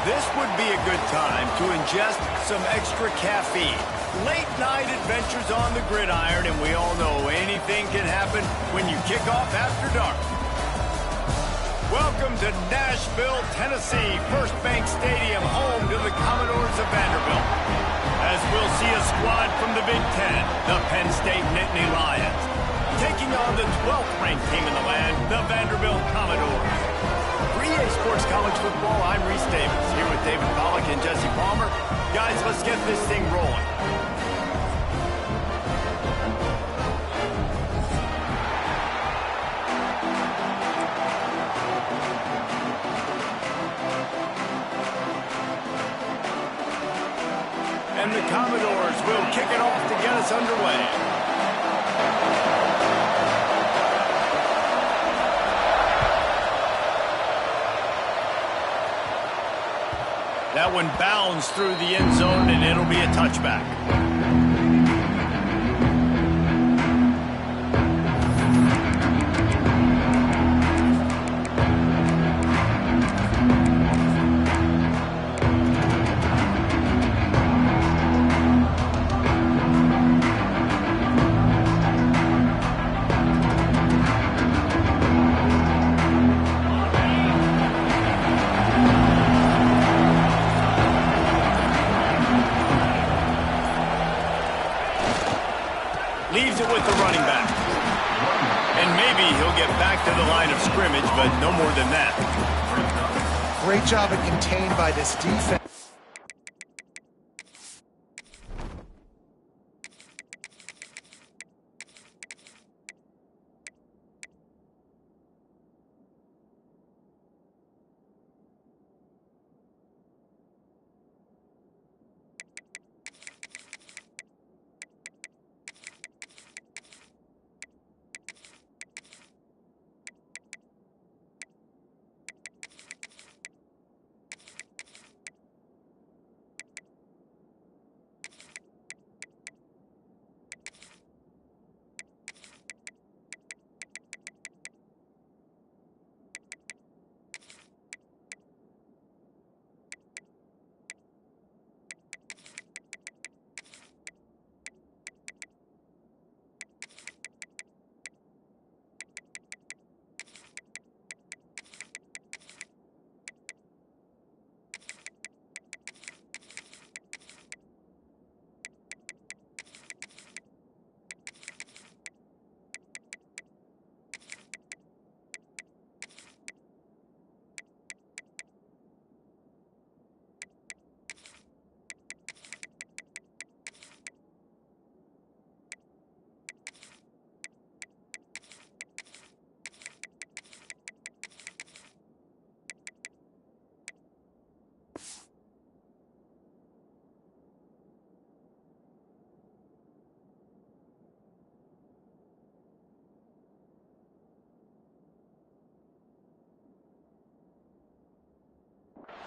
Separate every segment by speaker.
Speaker 1: This would be a good time to ingest some extra caffeine. Late night adventures on the gridiron, and we all know anything can happen when you kick off after dark. Welcome to Nashville, Tennessee, First Bank Stadium, home to the Commodores of Vanderbilt. As we'll see a squad from the Big Ten, the Penn State Nittany Lions, taking on the 12th ranked team in the land, the Vanderbilt Commodores. For EA Sports College Football, I'm Reese Davis, here with David Pollack and Jesse Palmer. Guys, let's get this thing rolling. And the Commodores will kick it off to get us underway. That one bounds through the end zone, and it'll be a touchback. Leaves it with the running back. And maybe he'll get back to the line of scrimmage, but no more than that.
Speaker 2: Great job at contained by this defense.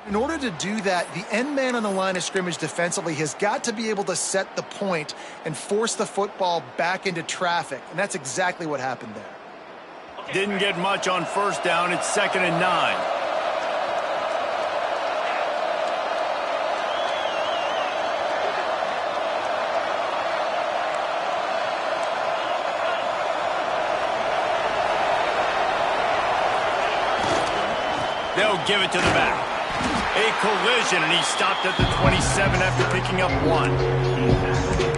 Speaker 2: In order to do that, the end man on the line of scrimmage defensively has got to be able to set the point and force the football back into traffic, and that's exactly what happened there.
Speaker 1: Didn't get much on first down. It's 2nd and 9. They'll give it to the back. A collision, and he stopped at the 27 after picking up 1.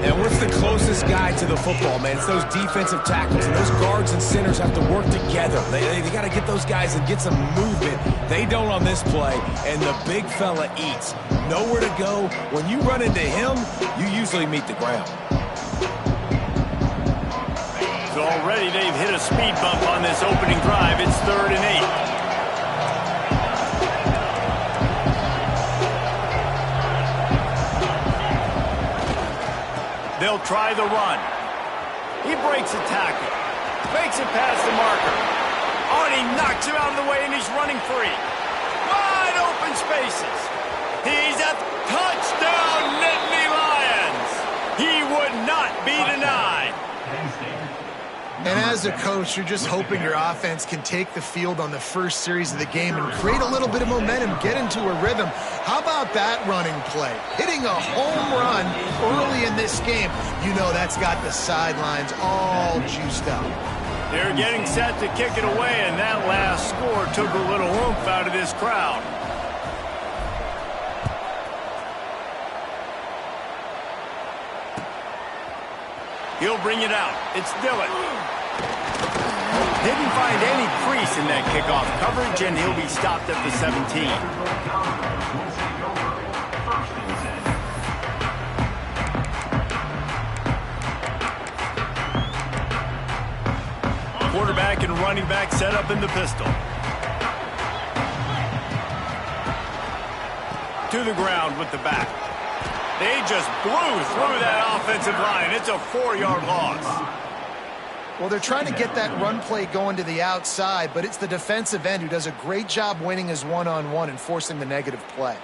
Speaker 3: And what's the closest guy to the football, man? It's those defensive tackles, and those guards and centers have to work together. They got to get those guys and get some movement. They don't on this play, and the big fella eats. Nowhere to go. When you run into him, you usually meet the ground.
Speaker 1: So already they've hit a speed bump on this opening drive. It's 3rd and 8. They'll try the run. He breaks a tackle. Fakes it past the marker. Oh, and he knocks him out of the way, and he's running free. Wide open spaces. He's a touchdown, Nittany Lions. He would not be denied.
Speaker 2: And as a coach, you're just hoping your offense can take the field on the first series of the game and create a little bit of momentum, get into a rhythm. How about that running play? Hitting a home run early in this game. You know that's got the sidelines all juiced up.
Speaker 1: They're getting set to kick it away, and that last score took a little oomph out of this crowd. He'll bring it out. It's Dillon. Didn't find any crease in that kickoff coverage, and he'll be stopped at the 17. Quarterback and running back set up in the pistol. To the ground with the back. They just blew through that offensive line. It's a 4-yard loss.
Speaker 2: Well, they're trying to get that run play going to the outside, but it's the defensive end who does a great job winning his one-on-one and forcing the negative play.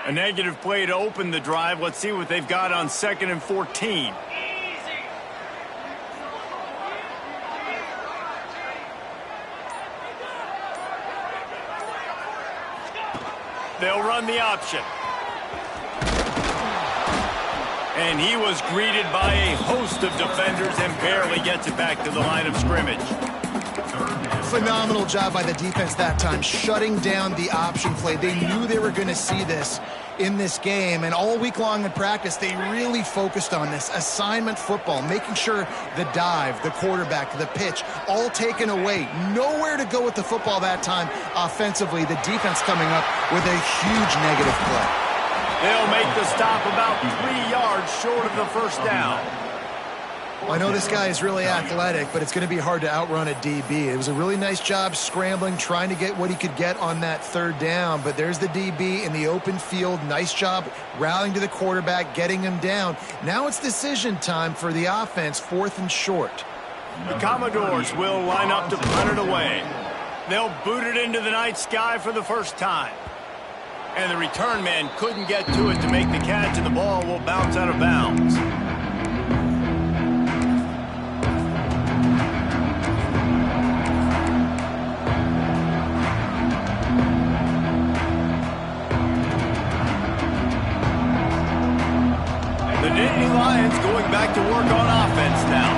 Speaker 1: A negative play to open the drive. Let's see what they've got on 2nd and 14. They'll run the option. And he was greeted by a host of defenders and barely gets it back to the line of scrimmage.
Speaker 2: Phenomenal job by the defense that time, shutting down the option play. They knew they were going to see this in this game, and all week long in practice, they really focused on this assignment football, making sure the dive, the quarterback, the pitch, all taken away. Nowhere to go with the football that time offensively. The defense coming up with a huge negative play.
Speaker 1: They'll make the stop about 3 yards short of the first down.
Speaker 2: Well, I know this guy is really athletic, but it's going to be hard to outrun a DB. It was a really nice job scrambling, trying to get what he could get on that 3rd down, but there's the DB in the open field. Nice job rallying to the quarterback, getting him down. Now it's decision time for the offense, 4th and short.
Speaker 1: The Commodores will line up to punt it away. They'll boot it into the night sky for the first time. And the return man couldn't get to it to make the catch, and the ball will bounce out of bounds. Going back to work on offense now.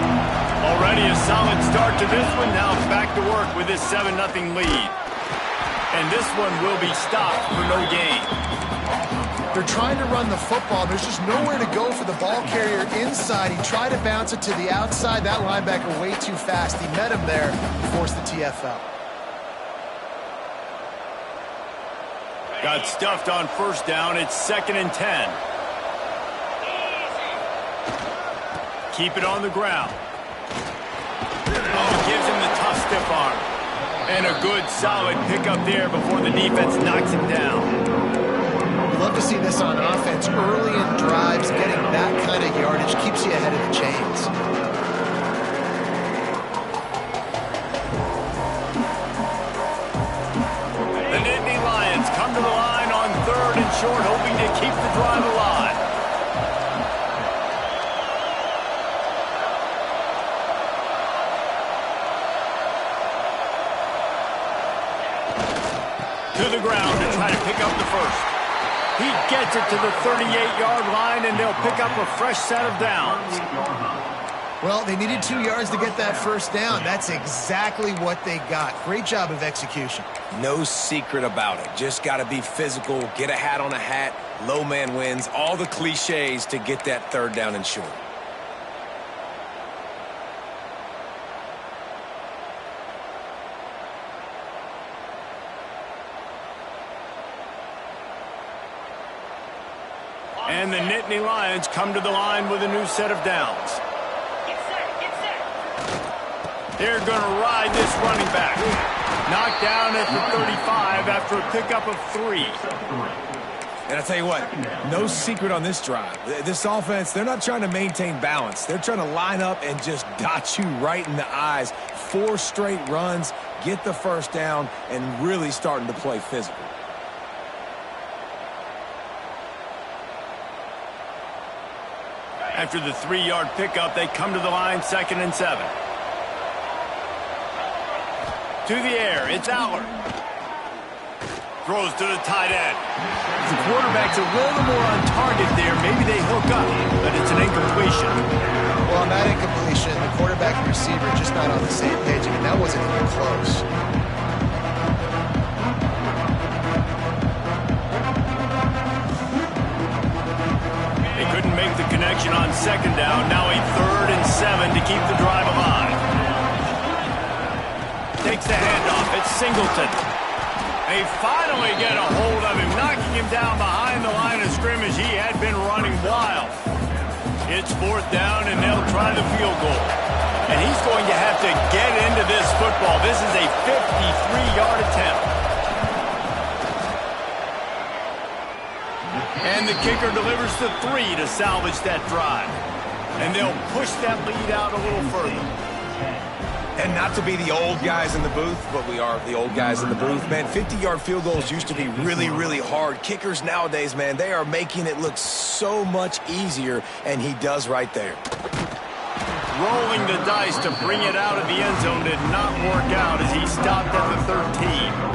Speaker 1: Already a solid start to this one. Now back to work with this 7-0 lead. And this one will be stopped for no gain.
Speaker 2: They're trying to run the football. There's just nowhere to go for the ball carrier inside. He tried to bounce it to the outside. That linebacker way too fast. He met him there, forced the TFL.
Speaker 1: Got stuffed on 1st down. It's 2nd and 10. Keep it on the ground. Oh, gives him the tough stiff arm. And a good, solid pickup there before the defense knocks him down.
Speaker 2: We love to see this on offense. Early in drives, getting that kind of yardage keeps you ahead of the chains.
Speaker 1: The Nittany Lions come to the line on 3rd and short, hoping to keep the drive alive. To the ground to try to pick up the first. He gets it to the 38-yard line, and they'll pick up a fresh set of downs.
Speaker 2: Well, they needed 2 yards to get that 1st down. That's exactly what they got. Great job of execution.
Speaker 3: No secret about it. Just got to be physical, get a hat on a hat, low man wins, all the cliches to get that 3rd down and short.
Speaker 1: And the Nittany Lions come to the line with a new set of downs. They're going to ride this running back. Knocked down at the 35 after a pickup of 3.
Speaker 3: And I tell you what, no secret on this drive. This offense, they're not trying to maintain balance. They're trying to line up and just dot you right in the eyes. 4 straight runs, get the first down, and really starting to play physical.
Speaker 1: After the 3-yard pickup, they come to the line, 2nd and 7. To the air, it's Allard. Throws to the tight end. The quarterback's a little more on target there. Maybe they hook up, but it's an incompletion.
Speaker 2: Well, on that incompletion, the quarterback and receiver just not on the same page. I mean, that wasn't even close.
Speaker 1: They couldn't make the connection on 2nd down. Now a 3rd and 7 to keep the drive alive. Takes the handoff. It's Singleton. They finally get a hold of him, knocking him down behind the line of scrimmage. He had been running wild. It's 4th down, and they'll try the field goal. And he's going to have to get into this football. This is a 53-yard attempt. And the kicker delivers the 3 to salvage that drive. And they'll push that lead out a little further.
Speaker 3: And not to be the old guys in the booth, but we are the old guys in the booth, man. 50-yard field goals used to be really, really hard. Kickers nowadays, man, they are making it look so much easier, and he does right there.
Speaker 1: Rolling the dice to bring it out of the end zone did not work out as he stopped at the 13.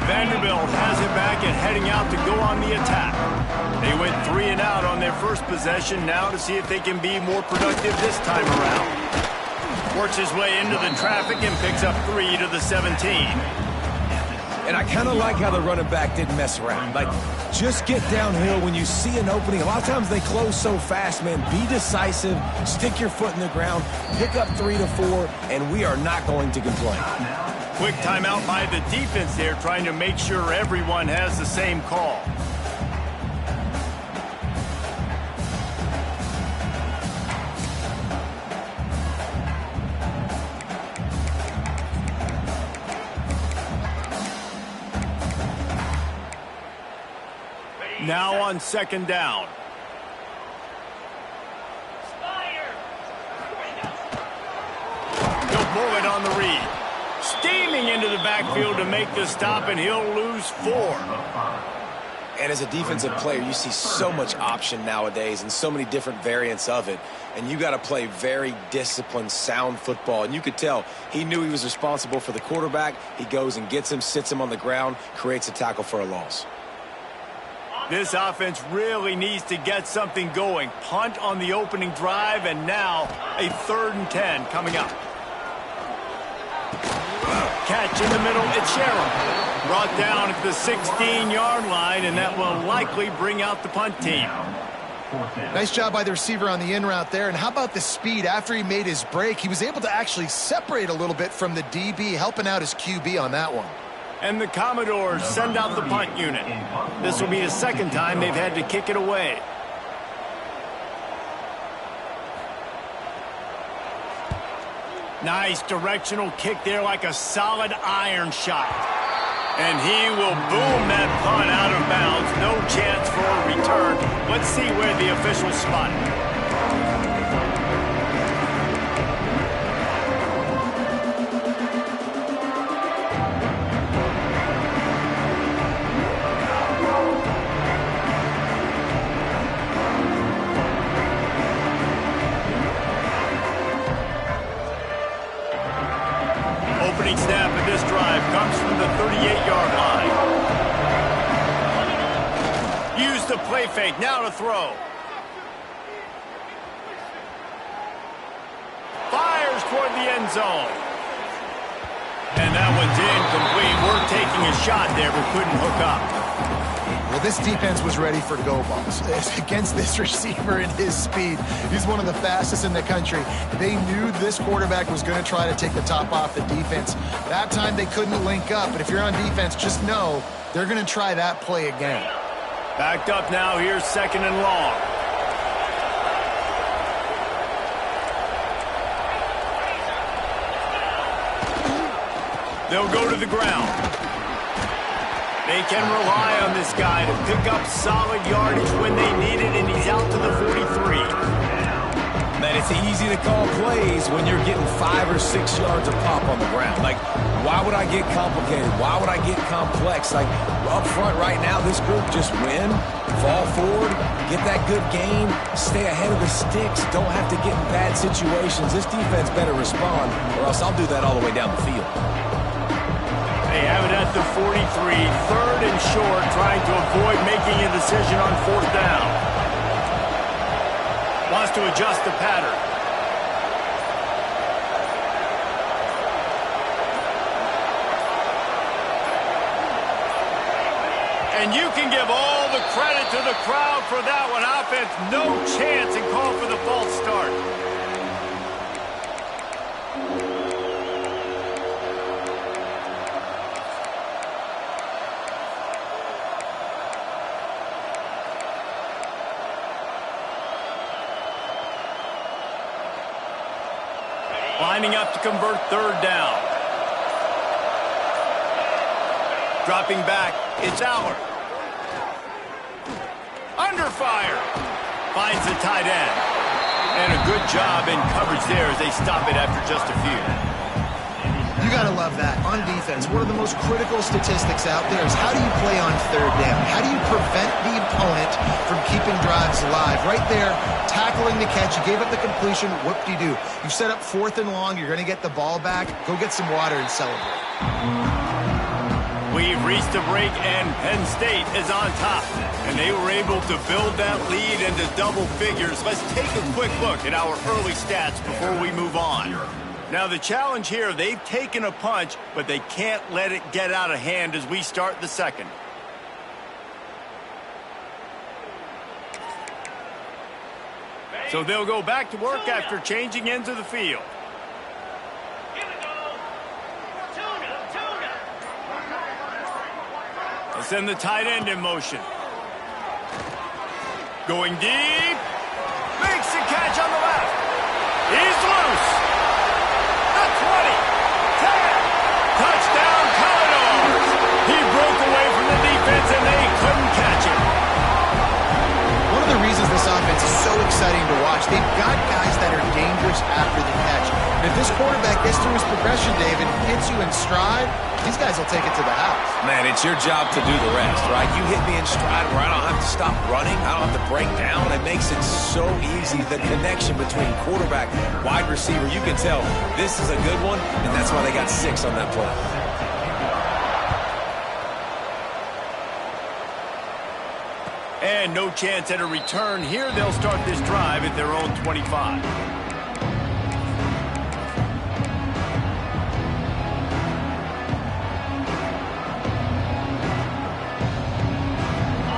Speaker 1: Vanderbilt has it back and heading out to go on the attack. They went 3 and out on their first possession, now to see if they can be more productive this time around. Works his way into the traffic and picks up 3 to the 17.
Speaker 3: And I kind of like how the running back didn't mess around. Like, just get downhill when you see an opening. A lot of times they close so fast, man. Be decisive, stick your foot in the ground, pick up 3 to 4, and we are not going to complain.
Speaker 1: Quick timeout by the defense there, trying to make sure everyone has the same call. Now on 2nd down. He'll pull it on the read. Steaming into the backfield to make the stop, and he'll lose 4.
Speaker 3: And as a defensive player, you see so much option nowadays and so many different variants of it. And you got to play very disciplined, sound football. And you could tell he knew he was responsible for the quarterback. He goes and gets him, sits him on the ground, creates a tackle for a loss.
Speaker 1: This offense really needs to get something going. Punt on the opening drive, and now a 3rd and 10 coming up. Catch in the middle, it's Sherrill. Brought down at the 16-yard line, and that will likely bring out the punt team.
Speaker 2: Nice job by the receiver on the in route there. And how about the speed? After he made his break, he was able to actually separate a little bit from the DB, helping out his QB on that one.
Speaker 1: And the Commodores send out the punt unit. This will be the 2nd time they've had to kick it away. Nice directional kick there, like a solid iron shot. And he will boom that punt out of bounds. No chance for a return. Let's see where the officials spot it. Opening snap of this drive comes from the 38-yard line. Use the play fake, now to throw. Fires toward the end zone. And that one's incomplete. We're taking a shot there, but couldn't hook up.
Speaker 2: Well, this defense was ready for go balls against this receiver and his speed. He's one of the fastest in the country. They knew this quarterback was going to try to take the top off the defense. That time they couldn't link up, but if you're on defense, just know they're going to try that play again.
Speaker 1: Backed up now, here's 2nd and long. They'll go to the ground. They can rely on this guy to pick up solid yardage when they need it, and he's out to the 43.
Speaker 3: Man, it's easy to call plays when you're getting 5 or 6 yards of pop on the ground. Like, why would I get complicated? Why would I get complex? Like, up front right now, this group just win, fall forward, get that good gain, stay ahead of the sticks, don't have to get in bad situations. This defense better respond, or else I'll do that all the way down the field.
Speaker 1: They have it at the 43, 3rd and short, trying to avoid making a decision on 4th down. Wants to adjust the pattern. And you can give all the credit to the crowd for that one. Offense, no chance, and call for the false start. Lining up to convert 3rd down. Dropping back, it's Aller. Under fire. Finds the tight end. And a good job in coverage there as they stop it after just a few.
Speaker 2: You got to love that. On defense, one of the most critical statistics out there is how do you play on 3rd down? How do you prevent the opponent from keeping drives alive? Right there, tackling the catch. You gave up the completion. Whoop-de-doo. You set up 4th and long. You're going to get the ball back. Go get some water and celebrate.
Speaker 1: We've reached a break, and Penn State is on top. And they were able to build that lead into double figures. Let's take a quick look at our early stats before we move on. Now, the challenge here, they've taken a punch, but they can't let it get out of hand as we start the 2nd. So they'll go back to work after changing ends of the field. They'll send the tight end in motion. Going deep. Makes the catch on the left. He's loose. 20, 10, touchdown Commodores. He broke away from the defense and they couldn't catch him.
Speaker 2: One of the reasons this offense is so exciting to watch, they've got guys that are dangerous after the catch. And if this quarterback gets through his progression, David, hits you in stride, these guys will take it to the house.
Speaker 3: Man, it's your job to do the rest, right? You hit me in stride where I don't have to stop running. I don't have to break down. It makes it so easy. The connection between quarterback, wide receiver, you can tell this is a good one, and that's why they got 6 on that play.
Speaker 1: And no chance at a return here. They'll start this drive at their own 25.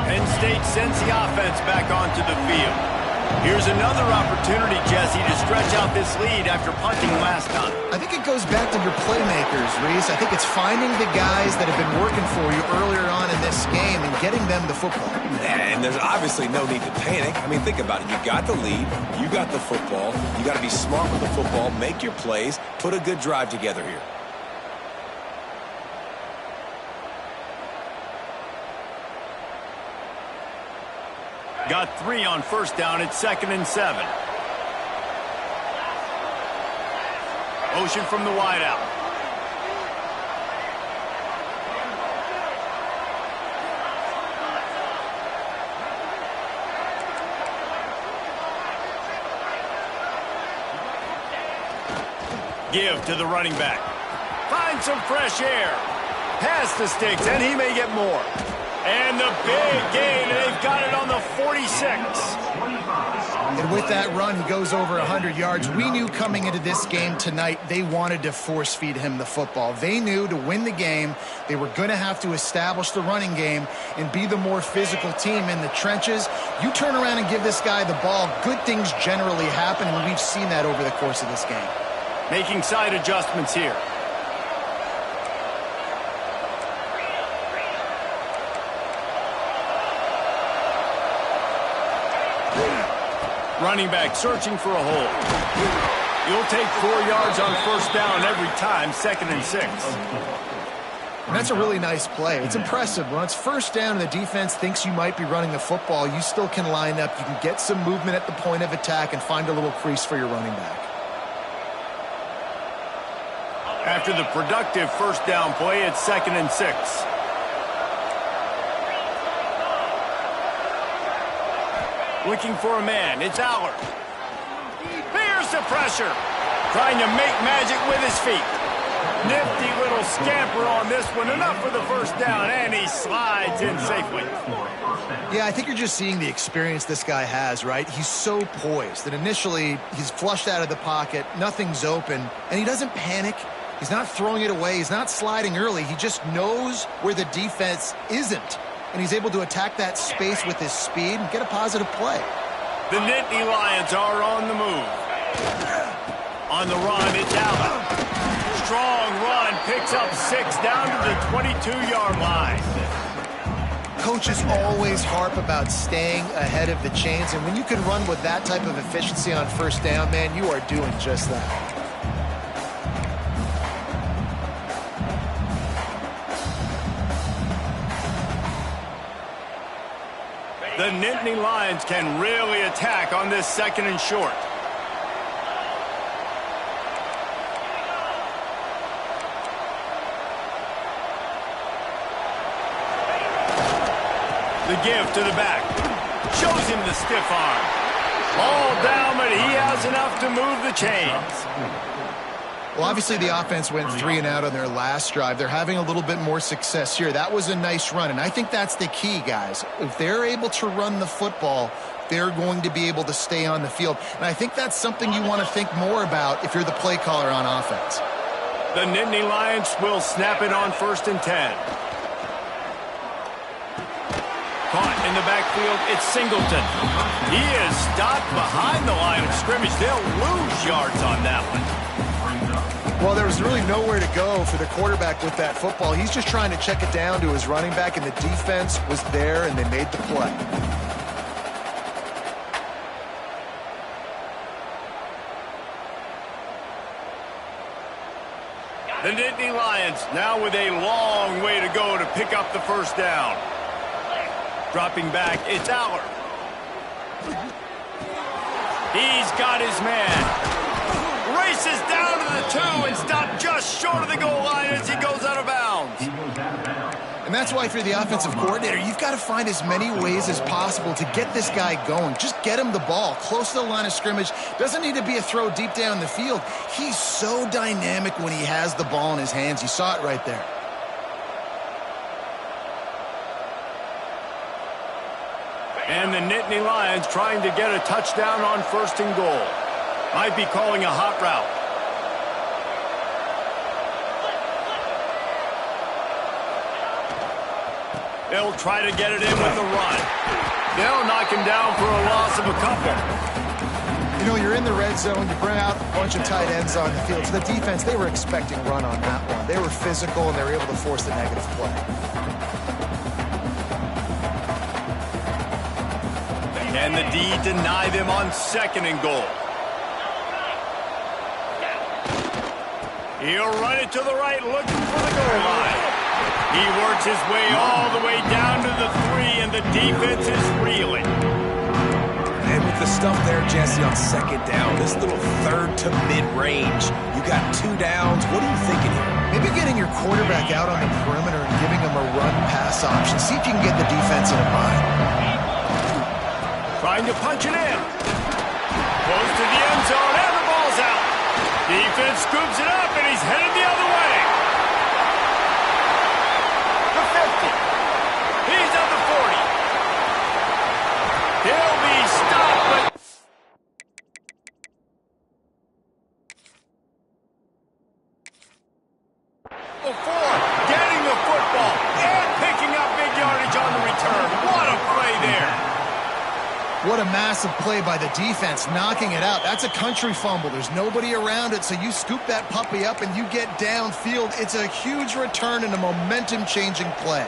Speaker 1: Penn State sends the offense back onto the field. Here's another opportunity, Jesse, to stretch out this lead after punting last time.
Speaker 2: I think it goes back to your playmakers, Reese. I think it's finding the guys that have been working for you earlier on in this game and getting them the football.
Speaker 3: And there's obviously no need to panic. I mean, think about it. You got the lead. You got the football. You got to be smart with the football. Make your plays. Put a good drive together here.
Speaker 1: Got 3 on 1st down. It's 2nd and 7. Motion from the wideout. Give to the running back. Find some fresh air. Past the sticks, and he may get more. And the big gain, and they've got it on the 46.
Speaker 2: And with that run, he goes over 100 yards. We knew coming into this game tonight, they wanted to force feed him the football. They knew to win the game, they were going to have to establish the running game and be the more physical team in the trenches. You turn around and give this guy the ball, good things generally happen, and we've seen that over the course of this game.
Speaker 1: Making side adjustments here. Running back searching for a hole. You'll take 4 yards on first down every time, 2nd and 6.
Speaker 2: And that's a really nice play. It's impressive. When it's first down and the defense thinks you might be running the football, you still can line up. You can get some movement at the point of attack and find a little crease for your running back.
Speaker 1: After the productive first down play, it's 2nd and 6. Looking for a man. It's Allard. Here's the pressure. Trying to make magic with his feet. Nifty little scamper on this one. Enough for the first down, and he slides in safely.
Speaker 2: Yeah, I think you're just seeing the experience this guy has, right? He's so poised that initially he's flushed out of the pocket, nothing's open, and he doesn't panic. He's not throwing it away. He's not sliding early. He just knows where the defense isn't, and he's able to attack that space with his speed and get a positive play.
Speaker 1: The Nittany Lions are on the move. On the run, it's Allen. Strong run, picks up 6 down to the 22-yard line.
Speaker 2: Coaches always harp about staying ahead of the chains, and when you can run with that type of efficiency on first down, man, you are doing just that.
Speaker 1: The Nittany Lions can really attack on this 2nd and short. The give to the back. Shows him the stiff arm. Ball down, but he has enough to move the chains.
Speaker 2: Well, obviously the offense went 3 and out on their last drive. They're having a little bit more success here. That was a nice run, and I think that's the key, guys. If they're able to run the football, they're going to be able to stay on the field. And I think that's something you want to think more about if you're the play caller on offense.
Speaker 1: The Nittany Lions will snap it on 1st and 10. Caught in the backfield, it's Singleton. He is stopped behind the line of scrimmage. They'll lose yards on that one.
Speaker 2: Well, there was really nowhere to go for the quarterback with that football. He's just trying to check it down to his running back, and the defense was there, and they made the play.
Speaker 1: The Nittany Lions now with a long way to go to pick up the first down. Dropping back, it's Allard. He's got his man. Races down to the 2 and stopped just short of the goal line as he goes out of bounds.
Speaker 2: And that's why if you're the offensive coordinator, you've got to find as many ways as possible to get this guy going. Just get him the ball close to the line of scrimmage. Doesn't need to be a throw deep down the field. He's so dynamic when he has the ball in his hands. You saw it right there.
Speaker 1: And the Nittany Lions trying to get a touchdown on 1st and goal. Might be calling a hot route. They'll try to get it in with the run. They'll knock him down for a loss of a couple.
Speaker 2: You know, you're in the red zone, you bring out a bunch of tight ends on the field. So the defense, they were expecting run on that one. They were physical, and they were able to force the negative play.
Speaker 1: And the D deny them on 2nd and goal. He'll run it to the right, looking for the goal line. He works his way all the way down to the 3, and the defense is reeling.
Speaker 3: And with the stuff there, Jesse, on 2nd down, this little 3rd to mid-range, you got 2 downs. What are you thinking here?
Speaker 2: Maybe getting your quarterback out on the perimeter and giving him a run-pass option. See if you can get the defense in a bind.
Speaker 1: Trying to punch it in. Close to the end zone, and the ball's out. Defense scoops it up, and he's headed the other way. The 50. He's at the 40. He'll be stopped, but... Before getting the football and picking up big yardage on the return. What a play there.
Speaker 2: What a massive play by the defense, knocking it out. That's a country fumble. There's nobody around it, so you scoop that puppy up and you get downfield. It's a huge return and a momentum-changing play.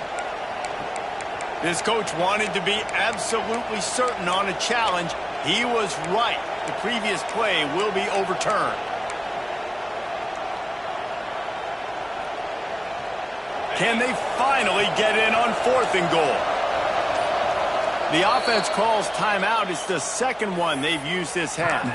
Speaker 1: This coach wanted to be absolutely certain on a challenge. He was right. The previous play will be overturned. Can they finally get in on 4th and goal? The offense calls timeout. It's the second one they've used this half.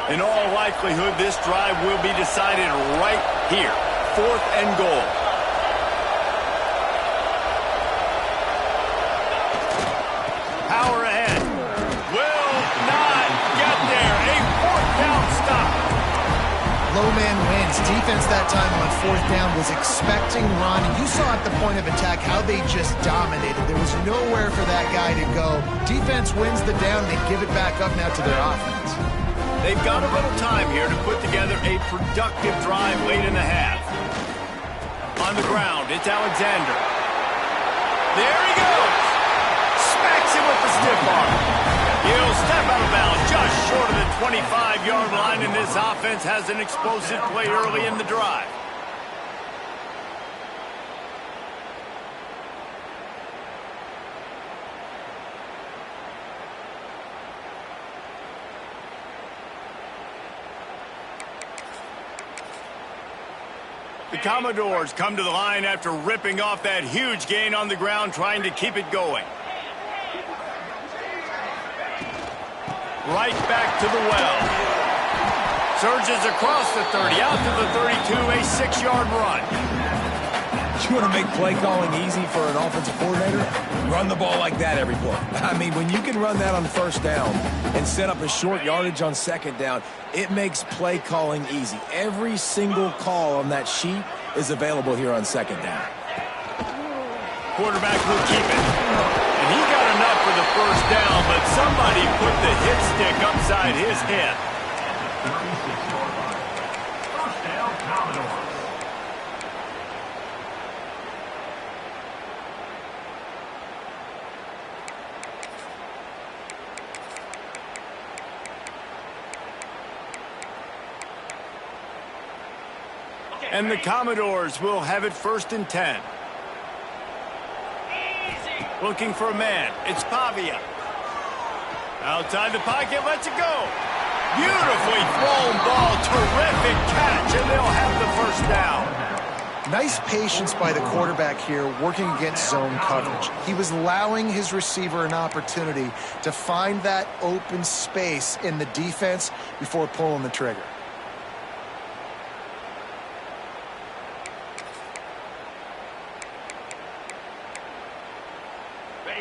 Speaker 1: In all likelihood, this drive will be decided right here. 4th and goal. Power ahead. Will not get there. A 4th down stop.
Speaker 2: Low man wins. Defense that time on 4th down was expecting run. And you saw at the point of attack how they just dominated. There was nowhere for that guy to go. Defense wins the down. They give it back up now to their offense.
Speaker 1: They've got a little time here to put together a productive drive late in the half. On the ground, it's Alexander. There he goes. Smacks him with the stiff arm. He'll step out of bounds just short of the 25-yard line, and this offense has an explosive play early in the drive. The Commodores come to the line after ripping off that huge gain on the ground, trying to keep it going. Right back to the well. Surges across the 30, out to the 32, a 6-yard run.
Speaker 3: You want to make play calling easy for an offensive coordinator? Run the ball like that every play. I mean, when you can run that on 1st down and set up a short yardage on 2nd down, it makes play calling easy. Every single call on that sheet is available here on 2nd down.
Speaker 1: Quarterback will keep it. And he got enough for the 1st down, but somebody put the hit stick upside his head.
Speaker 4: 36-yard run. 1st down, Commodores.
Speaker 1: And the Commodores will have it 1st and 10. Looking for a man. It's Pavia. Outside the pocket, lets it go. Beautifully thrown ball. Terrific catch, and they'll have the 1st down.
Speaker 2: Nice patience by the quarterback here working against zone coverage. He was allowing his receiver an opportunity to find that open space in the defense before pulling the trigger.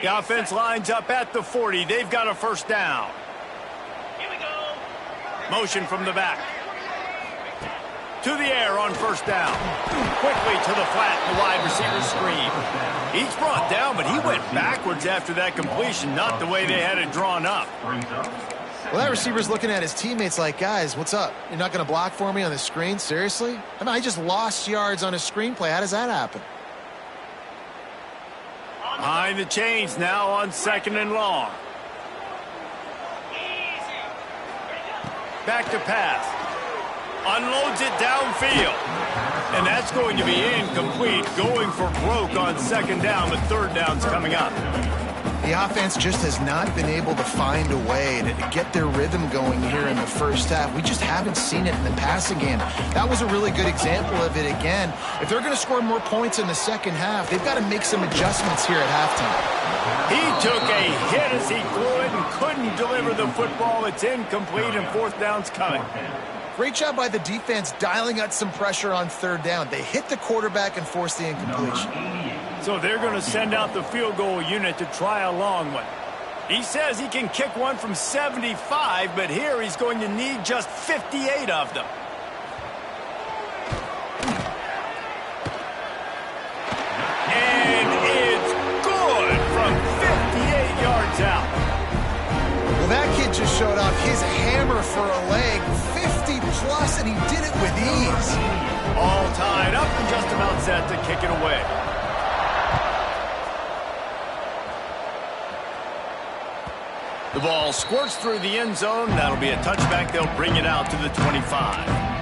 Speaker 1: The offense lines up at the 40. They've got a 1st down.
Speaker 4: Here we go.
Speaker 1: Motion from the back. To the air on 1st down. Quickly to the flat, the wide receiver screen. He's brought down, but he went backwards after that completion, not the way they had it drawn up.
Speaker 2: Well, that receiver's looking at his teammates like, guys, what's up? You're not going to block for me on the screen? Seriously? I mean, I just lost yards on a screenplay. How does that happen?
Speaker 1: Behind the chains now on 2nd and long. Back to pass. Unloads it downfield. And that's going to be incomplete. Going for broke on 2nd down, but 3rd down's coming up.
Speaker 2: The offense just has not been able to find a way to get their rhythm going here in the 1st half. We just haven't seen it in the passing game. That was a really good example of it again. If they're going to score more points in the 2nd half, they've got to make some adjustments here at halftime.
Speaker 1: He took a hit as he threw it and couldn't deliver the football. It's incomplete, and 4th down's coming.
Speaker 2: Great job by the defense dialing out some pressure on 3rd down. They hit the quarterback and forced the incompletion.
Speaker 1: So they're going to send out the field goal unit to try a long one. He says he can kick one from 75, but here he's going to need just 58 of them. And it's good from 58 yards out.
Speaker 2: Well, that kid just showed off his hammer for a leg, 50-plus, and he did it with ease.
Speaker 1: All tied up and just about set to kick it away. The ball squirts through the end zone. That'll be a touchback. They'll bring it out to the 25.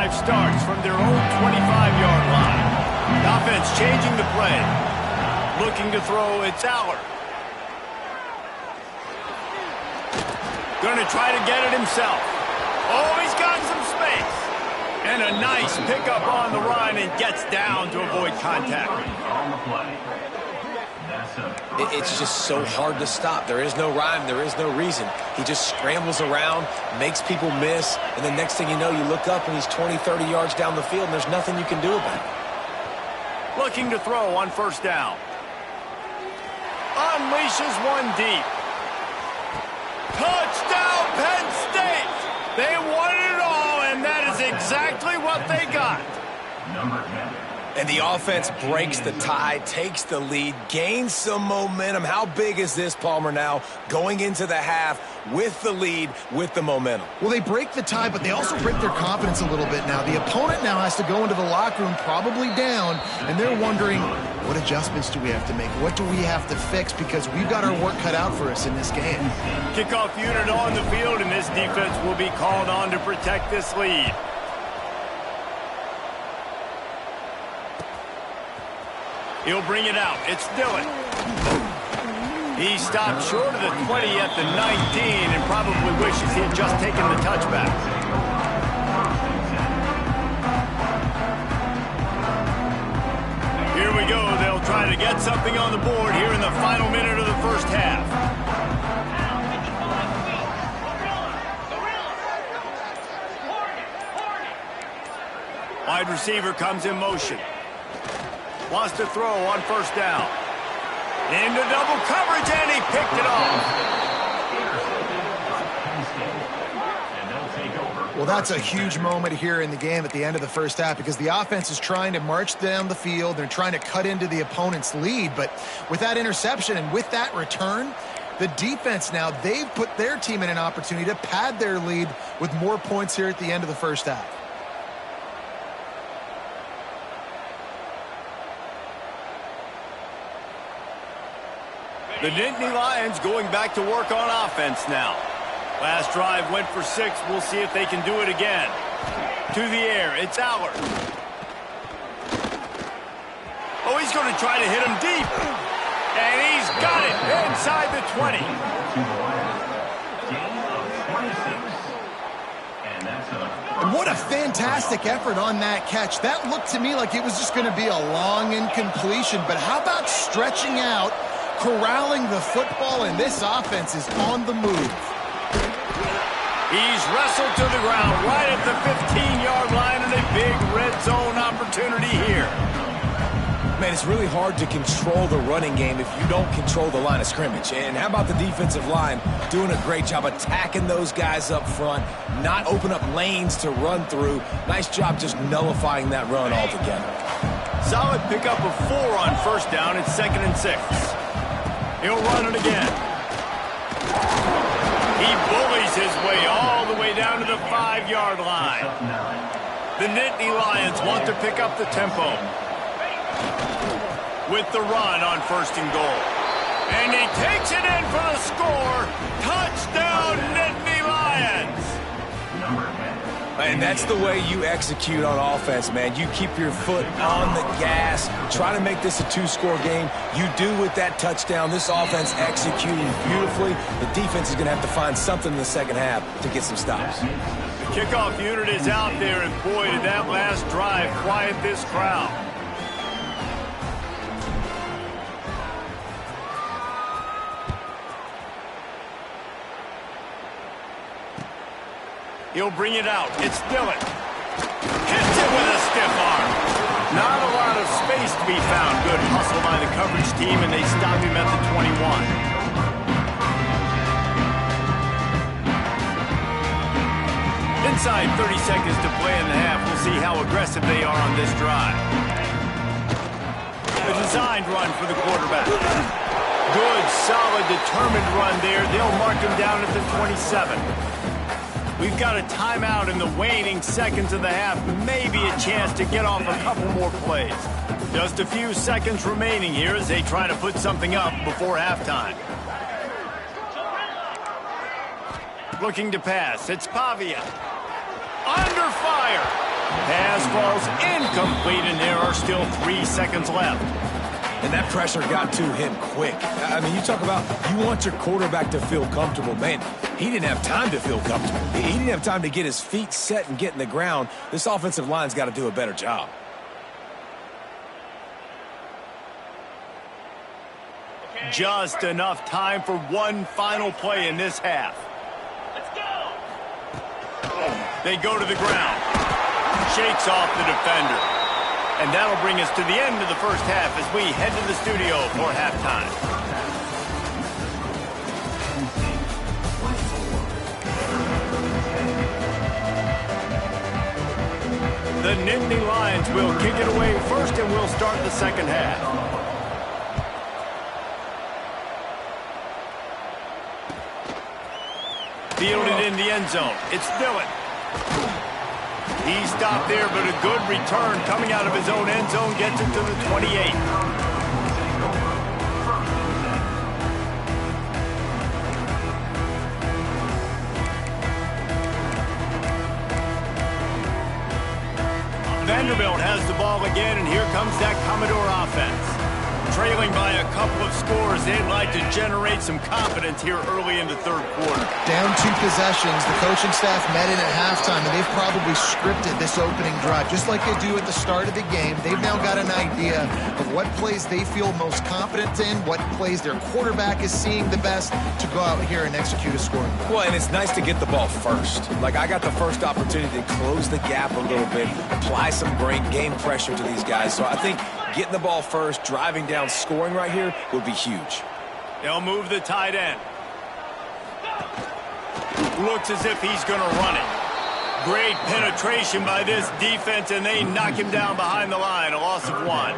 Speaker 1: Starts from their own 25-yard line. The offense changing the play. Looking to throw, it's Aller. Going to try to get it himself. Oh, he's got some space. And a nice pickup on the run and gets down to avoid contact.
Speaker 4: On the play.
Speaker 3: It's just so hard to stop. There is no rhyme. There is no reason. He just scrambles around, makes people miss, and the next thing you know, you look up and he's 20, 30 yards down the field, and there's nothing you can do about it.
Speaker 1: Looking to throw on first down. Unleashes one deep. Touchdown, Penn State! They won it all, and that is exactly what they got.
Speaker 4: Number 10.
Speaker 3: And the offense breaks the tie, takes the lead, gains some momentum. How big is this, Palmer, now going into the half with the lead, with the momentum?
Speaker 2: Well, they break the tie, but they also break their confidence a little bit now. The opponent now has to go into the locker room probably down, and they're wondering, what adjustments do we have to make? What do we have to fix? Because we've got our work cut out for us in this game.
Speaker 1: Kickoff unit on the field, and this defense will be called on to protect this lead. He'll bring it out. It's Dillon. He stopped short of the 20 at the 19 and probably wishes he had just taken the touchback. Here we go. They'll try to get something on the board here in the final minute of the first half. Wide receiver comes in motion. Wants to throw on first down. Into double coverage, and he picked it off.
Speaker 2: Well, that's a huge moment here in the game at the end of the first half because the offense is trying to march down the field. They're trying to cut into the opponent's lead. But with that interception and with that return, the defense now, they've put their team in an opportunity to pad their lead with more points here at the end of the first half.
Speaker 1: The Nittany Lions going back to work on offense now. Last drive went for 6. We'll see if they can do it again. To the air, it's Aller. Oh, he's going to try to hit him deep. And he's got it inside the 20.
Speaker 2: And what a fantastic effort on that catch. That looked to me like it was just going to be a long incompletion. But how about stretching out, corralling the football, and this offense is on the move.
Speaker 1: He's wrestled to the ground right at the 15-yard line, and a big red zone opportunity here.
Speaker 3: Man, it's really hard to control the running game if you don't control the line of scrimmage. And how about the defensive line doing a great job attacking those guys up front, not open up lanes to run through. Nice job just nullifying that run altogether.
Speaker 1: Solid pickup of 4 on first down. It's 2nd and 6. He'll run it again. He bullies his way all the way down to the 5-yard line. The Nittany Lions want to pick up the tempo with the run on 1st and goal. And he takes it in for the score. Touchdown, Nittany Lions.
Speaker 3: And that's the way you execute on offense, man. You keep your foot on the gas, try to make this a 2-score game. You do with that touchdown. This offense executing beautifully. The defense is going to have to find something in the second half to get some stops.
Speaker 1: The kickoff unit is out there, and boy, did that last drive quiet this crowd. He'll bring it out. It's Dillon. Hits it with a stiff arm. Not a lot of space to be found. Good hustle by the coverage team, and they stop him at the 21. Inside 30 seconds to play in the half. We'll see how aggressive they are on this drive. designed run for the quarterback. Good, solid, determined run there. They'll mark him down at the 27. We've got a timeout in the waning seconds of the half. Maybe a chance to get off a couple more plays. Just a few seconds remaining here as they try to put something up before halftime. Looking to pass. It's Pavia. Under fire. Pass falls incomplete, and there are still 3 seconds left.
Speaker 3: And that pressure got to him quick. I mean, you talk about you want your quarterback to feel comfortable. Man, he didn't have time to feel comfortable. He didn't have time to get his feet set and get in the ground. This offensive line's got to do a better job.
Speaker 1: Just enough time for one final play in this half. Let's go. They go to the ground. Shakes off the defender. And that'll bring us to the end of the first half as we head to the studio for halftime. The Nittany Lions will kick it away first, and we'll start the second half. Fielded in the end zone. It's Dillon. He stopped there, but a good return coming out of his own end zone gets it to the 28. Vanderbilt has the ball again, and here comes that Commodore offense. Trailing by a couple of scores, they'd like to generate some confidence here early in the third quarter.
Speaker 2: Down 2 possessions, the coaching staff met in at halftime, and they've probably scripted this opening drive. Just like they do at the start of the game, they've now got an idea of what plays they feel most confident in, what plays their quarterback is seeing the best to go out here and execute a scoring drive.
Speaker 3: Well, and it's nice to get the ball first. Like, I got the first opportunity to close the gap a little bit, apply some great game pressure to these guys. So I think getting the ball first, driving down, scoring right here would be huge.
Speaker 1: They'll move the tight end. Looks as if he's going to run it. Great penetration by this defense, and they knock him down behind the line. A loss of 1.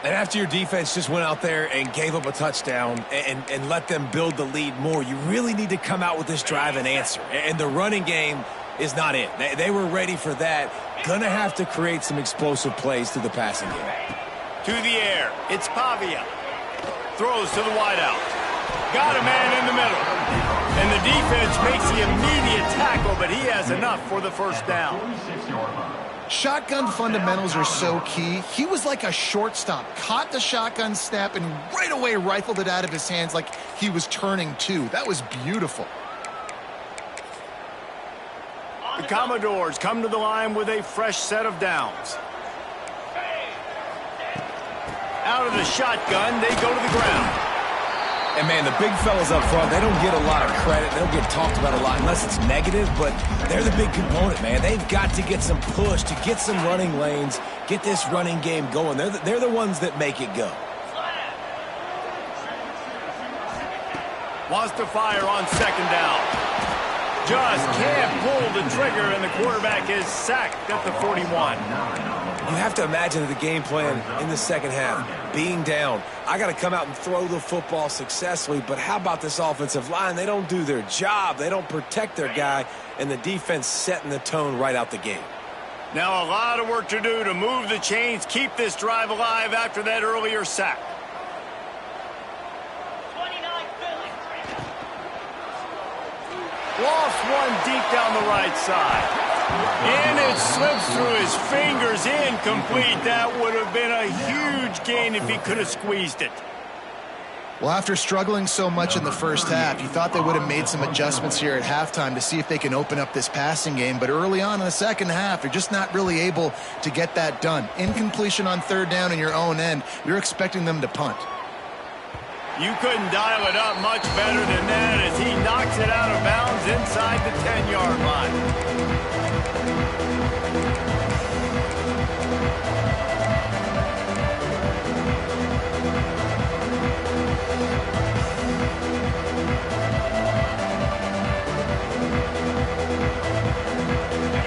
Speaker 3: And after your defense just went out there and gave up a touchdown and let them build the lead more, you really need to come out with this drive and answer. And the running game is not it. They were ready for that. Gonna have to create some explosive plays through the passing game.
Speaker 1: To the air. It's Pavia. Throws to the wideout. Got a man in the middle. And the defense makes the immediate tackle, but he has enough for the first down.
Speaker 2: Shotgun fundamentals are so key. He was like a shortstop. Caught the shotgun snap and right away rifled it out of his hands like he was turning 2. That was beautiful.
Speaker 1: The Commodores come to the line with a fresh set of downs. Out of the shotgun, they go to the ground.
Speaker 3: And, man, the big fellas up front, they don't get a lot of credit. They don't get talked about a lot unless it's negative, but they're the big component, man. They've got to get some push, to get some running lanes, get this running game going. They're the ones that make it go.
Speaker 1: Wants to fire on second down. Just can't pull the trigger, and the quarterback is sacked at the 41.
Speaker 3: You have to imagine the game plan in the second half, being down. I got to come out and throw the football successfully, but how about this offensive line? They don't do their job. They don't protect their guy, and the defense setting the tone right out the gate.
Speaker 1: Now a lot of work to do to move the chains, keep this drive alive after that earlier sack. Lost one deep down the right side. And it slips through his fingers, incomplete. That would have been a huge gain if he could have squeezed it.
Speaker 2: Well, after struggling so much in the first half, you thought they would have made some adjustments here at halftime to see if they can open up this passing game. But early on in the second half, they're just not really able to get that done. Incompletion on third down in your own end, you're expecting them to punt.
Speaker 1: You couldn't dial it up much better than that as he knocks it out of bounds inside the 10-yard line.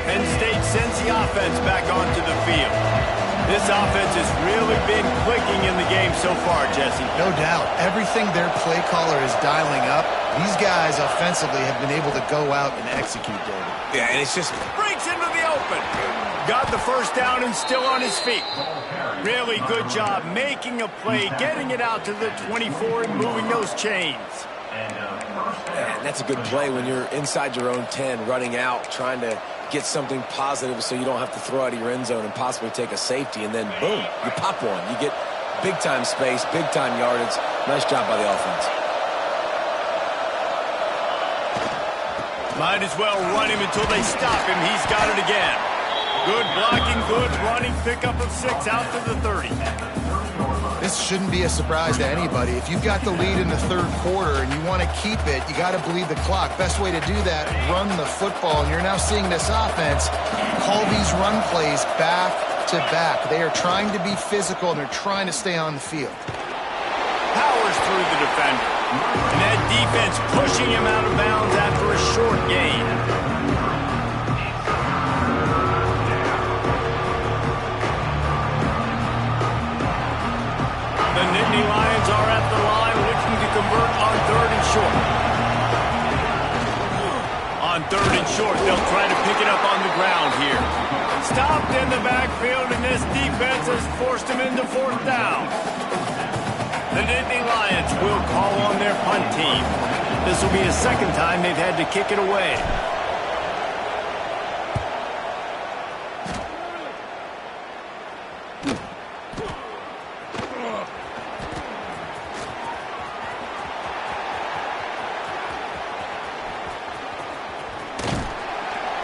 Speaker 1: Penn State sends the offense back onto the field. This offense has really been clicking in the game so far, Jesse.
Speaker 2: No doubt. Everything their play caller is dialing up, these guys offensively have been able to go out and execute, David.
Speaker 3: Yeah, and it's just...
Speaker 1: Breaks into the open. Got the first down and still on his feet. Really good job making a play, getting it out to the 24 and moving those chains.
Speaker 3: Man, that's a good play when you're inside your own 10, running out, trying to get something positive so you don't have to throw out of your end zone and possibly take a safety, and then boom, you pop one. You get big-time space, big-time yardage. Nice job by the offense.
Speaker 1: Might as well run him until they stop him. He's got it again. Good blocking, good running, pickup of 6 out to the 30.
Speaker 2: This shouldn't be a surprise to anybody. If you've got the lead in the third quarter and you want to keep it, you got to bleed the clock. Best way to do that, run the football. And you're now seeing this offense call these run plays back to back. They are trying to be physical, and they're trying to stay on the field.
Speaker 1: Powers through the defender. And that defense pushing him out of bounds after a short gain. The Nittany Lions are at the line looking to convert on 3rd and short. On 3rd and short, they'll try to pick it up on the ground here. Stopped in the backfield, and this defense has forced him into 4th down. The Nittany Lions will call on their punt team. This will be the second time they've had to kick it away.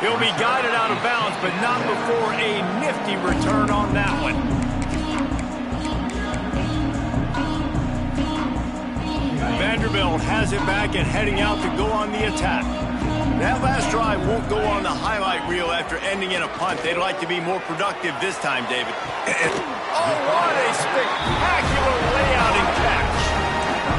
Speaker 1: He'll be guided out of bounds, but not before a nifty return on that one. Vanderbilt has it back and heading out to go on the attack. That last drive won't go on the highlight reel after ending in a punt. They'd like to be more productive this time, David. Oh, what a spectacular layout and catch.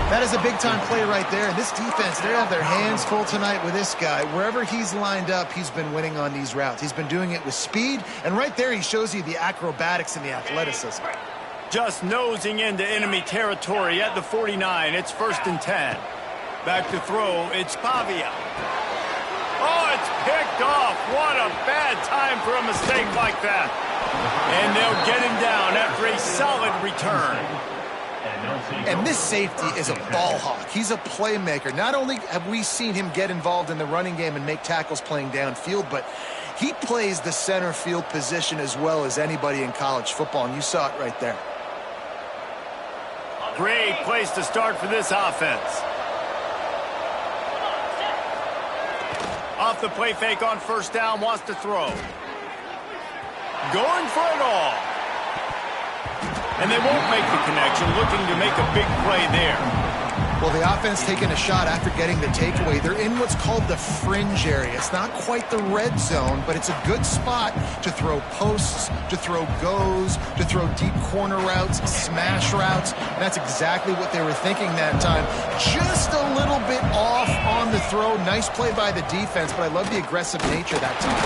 Speaker 2: That is a big-time play right there. And this defense, they have their hands full tonight with this guy. Wherever he's lined up, he's been winning on these routes. He's been doing it with speed, and right there he shows you the acrobatics and the athleticism.
Speaker 1: Just nosing into enemy territory at the 49. It's 1st and 10. Back to throw. It's Pavia. Oh, it's picked off. What a bad time for a mistake like that. And they'll get him down after a solid return.
Speaker 2: And this safety is a ball hawk. He's a playmaker. Not only have we seen him get involved in the running game and make tackles playing downfield, but he plays the center field position as well as anybody in college football, and you saw it right there.
Speaker 1: Great place to start for this offense. Off the play fake on 1st down, wants to throw. Going for it all. And they won't make the connection, looking to make a big play there.
Speaker 2: Well, the offense taking a shot after getting the takeaway. They're in what's called the fringe area. It's not quite the red zone, but it's a good spot to throw posts, to throw goes, to throw deep corner routes, smash routes. And that's exactly what they were thinking that time. Just a little bit off on the throw. Nice play by the defense, but I love the aggressive nature that time.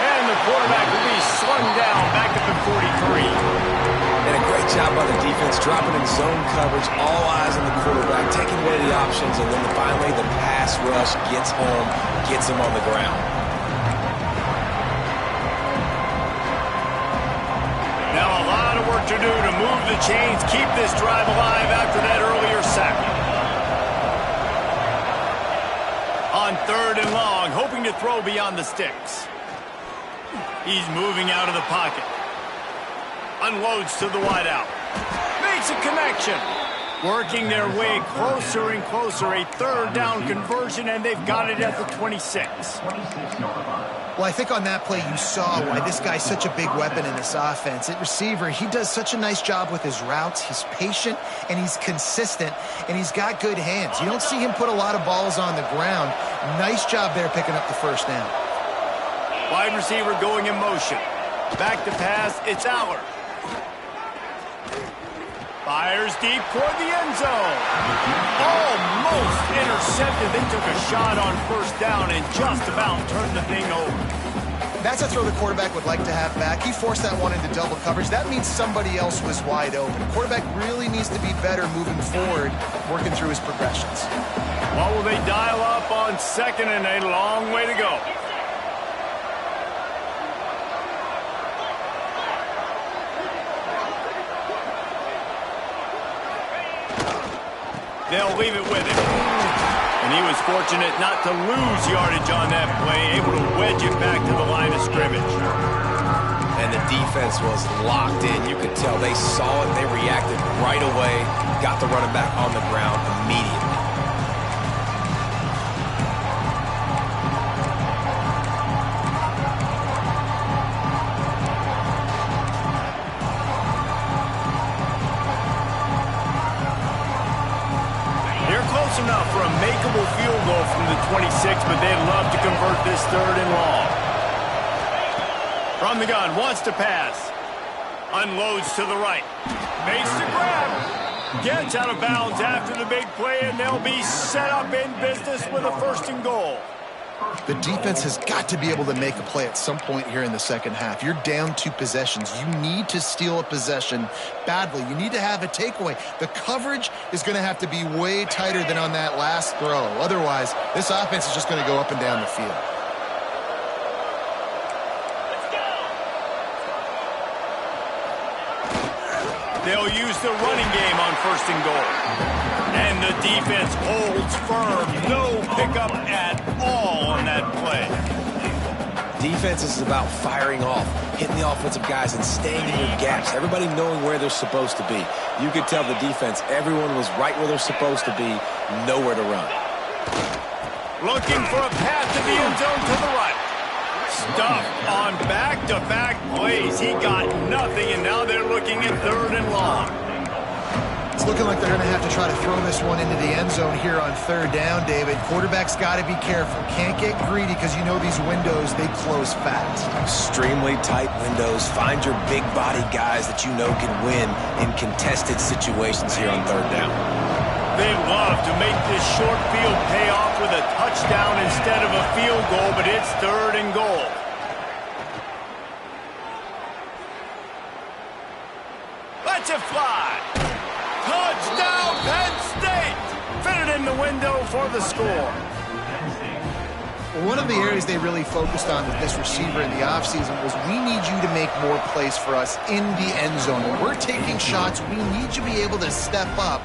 Speaker 1: And the quarterback will be slung down back at the 43.
Speaker 3: And a great job by the defense, dropping in zone coverage, all eyes on the quarterback, taking away the options, and then finally the pass rush gets home, gets him on the ground.
Speaker 1: Now a lot of work to do to move the chains, keep this drive alive after that earlier sack. On 3rd and long, hoping to throw beyond the sticks. He's moving out of the pocket. Unloads to the wideout. Makes a connection. Working their way closer and closer. A 3rd down conversion, and they've got it at the 26.
Speaker 2: Well, I think on that play you saw why this guy's such a big weapon in this offense. At receiver, he does such a nice job with his routes. He's patient, and he's consistent, and he's got good hands. You don't see him put a lot of balls on the ground. Nice job there picking up the 1st down.
Speaker 1: Wide receiver going in motion. Back to pass, it's Aller. Fires deep toward the end zone. Almost intercepted. They took a shot on 1st down and just about turned the thing over.
Speaker 2: That's a throw the quarterback would like to have back. He forced that one into double coverage. That means somebody else was wide open. The quarterback really needs to be better moving forward, working through his progressions.
Speaker 1: What will they dial up on second and a long way to go? They'll leave it with him. And he was fortunate not to lose yardage on that play, able to wedge it back to the line of scrimmage.
Speaker 3: And the defense was locked in. You could tell they saw it. They reacted right away. Got the running back on the ground immediately.
Speaker 1: Enough for a makeable field goal from the 26, but they'd love to convert this third and long. From the gun, wants to pass. Unloads to the right. Makes the grab. Gets out of bounds after the big play, and they'll be set up in business with a first and goal.
Speaker 2: The defense has got to be able to make a play at some point here in the second half. You're down 2 possessions. You need to steal a possession badly. You need to have a takeaway. The coverage is going to have to be way tighter than on that last throw. Otherwise, this offense is just going to go up and down the field.
Speaker 1: They'll use the running game on first and goal. And the defense holds firm. No pickup at all on that play.
Speaker 3: Defense is about firing off, hitting the offensive guys and staying in your gaps. Everybody knowing where they're supposed to be. You could tell the defense, everyone was right where they're supposed to be, nowhere to run.
Speaker 1: Looking for a path to the end zone to the right. Stuffed on back-to-back plays. He got nothing, and now they're looking at third and long.
Speaker 2: It's looking like they're going to have to try to throw this one into the end zone here on third down, David. Quarterback's got to be careful. Can't get greedy because you know these windows, they close fast.
Speaker 3: Extremely tight windows. Find your big body guys that you know can win in contested situations here on third down.
Speaker 1: They love to make this short field pay off with a touchdown instead of a field goal, but it's third and goal. Let's it fly. Touchdown, Penn State! Fitted in the window for the score.
Speaker 2: One of the areas they really focused on with this receiver in the offseason was we need you to make more plays for us in the end zone. When we're taking shots, we need you to be able to step up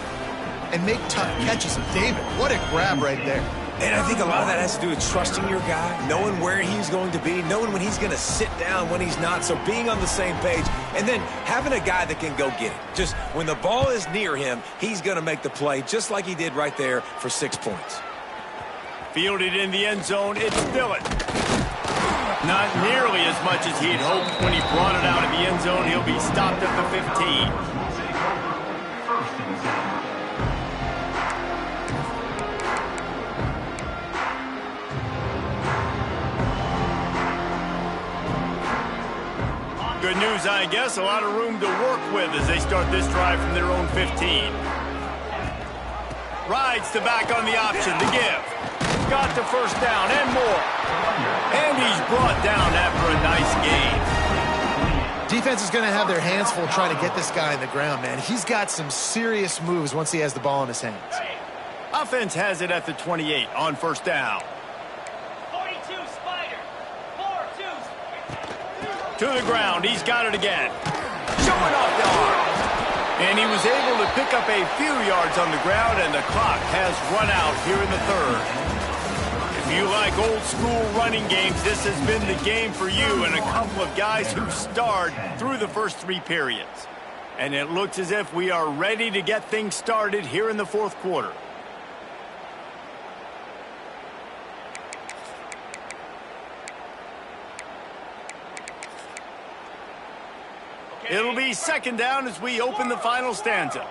Speaker 2: and make tough catches. And David, what a grab right there.
Speaker 3: And I think a lot of that has to do with trusting your guy, knowing where he's going to be, knowing when he's going to sit down, when he's not, so being on the same page, and then having a guy that can go get it. Just when the ball is near him, he's going to make the play, just like he did right there for 6 points.
Speaker 1: Fielded in the end zone, it's Dillon. Not nearly as much as he'd hoped when he brought it out of the end zone. He'll be stopped at the 15. Good news, I guess. A lot of room to work with as they start this drive from their own 15. Rides to back on the option. The give. Got the first down and more. And he's brought down after a nice gain.
Speaker 2: Defense is going to have their hands full trying to get this guy on the ground, man. He's got some serious moves once he has the ball in his hands.
Speaker 1: Offense has it at the 28 on first down. To the ground, he's got it again. Showing off the arm. And he was able to pick up a few yards on the ground, and the clock has run out here in the third. If you like old school running games, this has been the game for you and a couple of guys who starred through the first 3 periods. And it looks as if we are ready to get things started here in the fourth quarter. It'll be second down as we open the final stanza.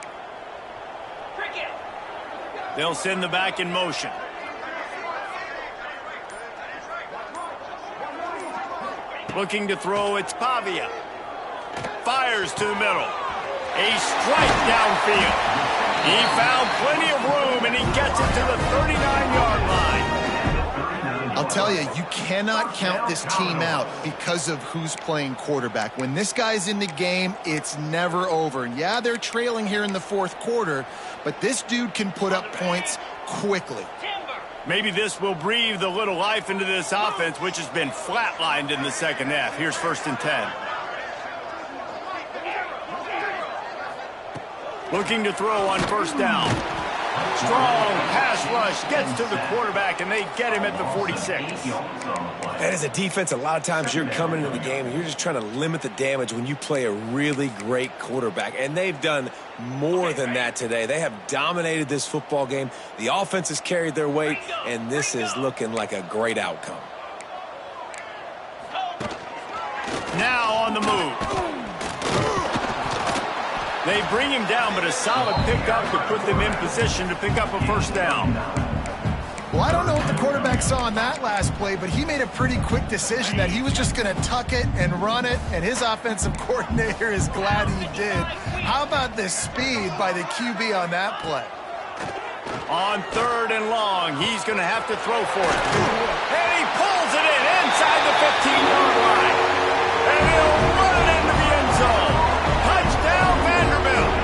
Speaker 1: They'll send the back in motion. Looking to throw, it's Pavia. Fires to the middle. A strike downfield. He found plenty of room, and he gets it to the 39-yard line.
Speaker 2: I'll tell you, you cannot count this team out because of who's playing quarterback. When this guy's in the game, it's never over. Yeah, they're trailing here in the fourth quarter, but this dude can put up points quickly.
Speaker 1: Maybe this will breathe a little life into this offense, which has been flatlined in the second half. Here's 1st and 10. Looking to throw on 1st down. Strong pass rush gets to the quarterback, and they get him at the 46.
Speaker 3: And as a defense, a lot of times you're coming into the game and you're just trying to limit the damage when you play a really great quarterback. And they've done more than that today. They have dominated this football game. The offense has carried their weight, and this is looking like a great outcome.
Speaker 1: Now on the move. They bring him down, but a solid pickup to put them in position to pick up a 1st down.
Speaker 2: Well, I don't know what the quarterback saw on that last play, but he made a pretty quick decision that he was just going to tuck it and run it, and his offensive coordinator is glad he did. How about the speed by the QB on that play?
Speaker 1: On 3rd and long, he's going to have to throw for it. And he pulls it in inside the 15-yard line. And he'll run it into the end zone. Touchdown, Vanderbilt.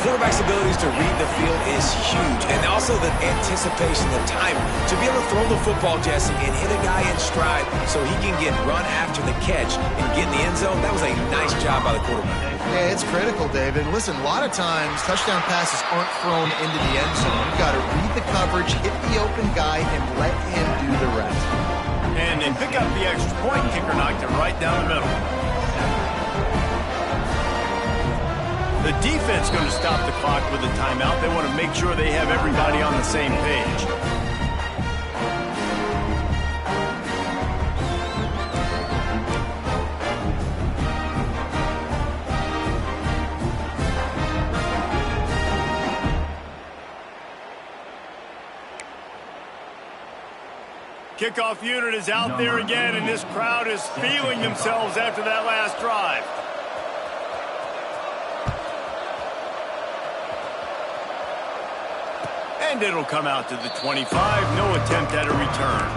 Speaker 3: Quarterback's abilities to read the field is huge, and also the anticipation, the time to be able to throw the football, Jesse, and hit a guy in stride so he can get run after the catch and get in the end zone. That was a nice job by the quarterback.
Speaker 2: Yeah, it's critical, David. Listen, a lot of times touchdown passes aren't thrown into the end zone. You've got to read the coverage, hit the open guy, and let him do the rest.
Speaker 1: And they pick up the extra point. Kicker knocked it right down the middle. The defense going to stop the clock with a timeout. They want to make sure they have everybody on the same page. Kickoff unit is out there again, and this crowd is feeling themselves after that last drive. And it'll come out to the 25. No attempt at a return.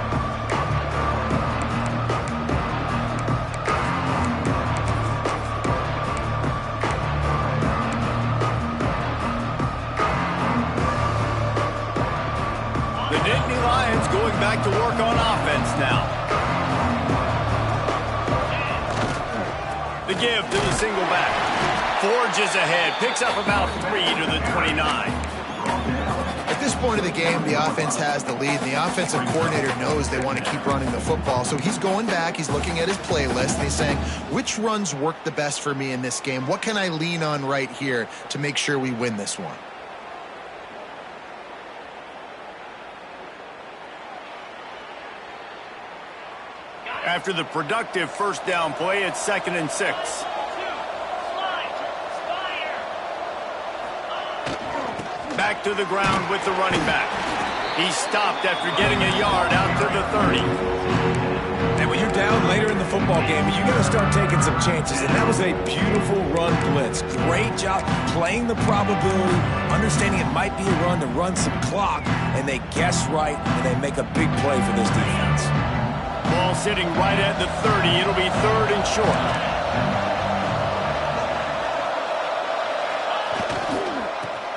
Speaker 1: The Nittany Lions going back to work on offense now. The give to the single back. Forges ahead. Picks up about 3 to the 29.
Speaker 2: At this point of the game, the offense has the lead, and the offensive coordinator knows they want to keep running the football. So he's going back, he's looking at his playlist, and he's saying, which runs work the best for me in this game? What can I lean on right here to make sure we win this one?
Speaker 1: After the productive 1st down play, it's 2nd and 6. Back to the ground with the running back. He stopped after getting a yard out to the 30.
Speaker 3: And when you're down later in the football game, you got to start taking some chances. And that was a beautiful run blitz. Great job playing the probability, understanding it might be a run to run some clock, and they guess right, and they make a big play for this defense.
Speaker 1: Ball sitting right at the 30. It'll be 3rd and short.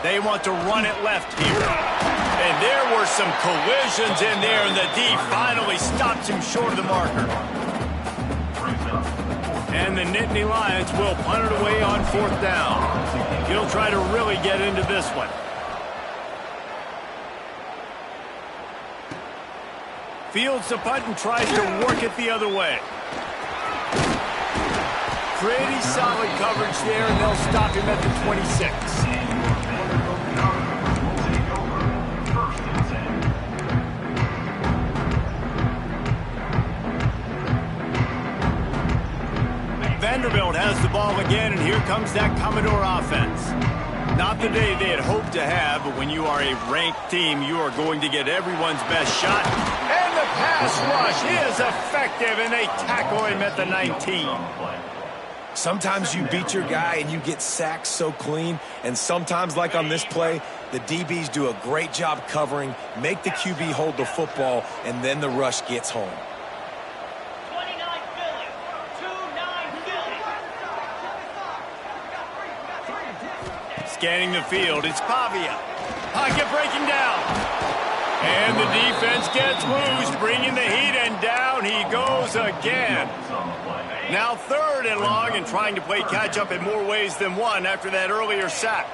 Speaker 1: They want to run it left here. And there were some collisions in there, and the D finally stops him short of the marker. And the Nittany Lions will punt it away on 4th down. He'll try to really get into this one. Fields the punt and tries to work it the other way. Pretty solid coverage there, and they'll stop him at the 26. Vanderbilt has the ball again, and here comes that Commodore offense. Not the day they had hoped to have, but when you are a ranked team, you are going to get everyone's best shot. And the pass rush is effective, and they tackle him at the 19.
Speaker 3: Sometimes you beat your guy and you get sacked so clean, and sometimes, like on this play, the DBs do a great job covering, make the QB hold the football, and then the rush gets home.
Speaker 1: 29 Philly. 2-9 Philly. Scanning the field, it's Pavia. Pocket breaking down. And the defense gets loose, bringing the heat, and down he goes again. Now 3rd and long, and trying to play catch-up in more ways than one after that earlier sack.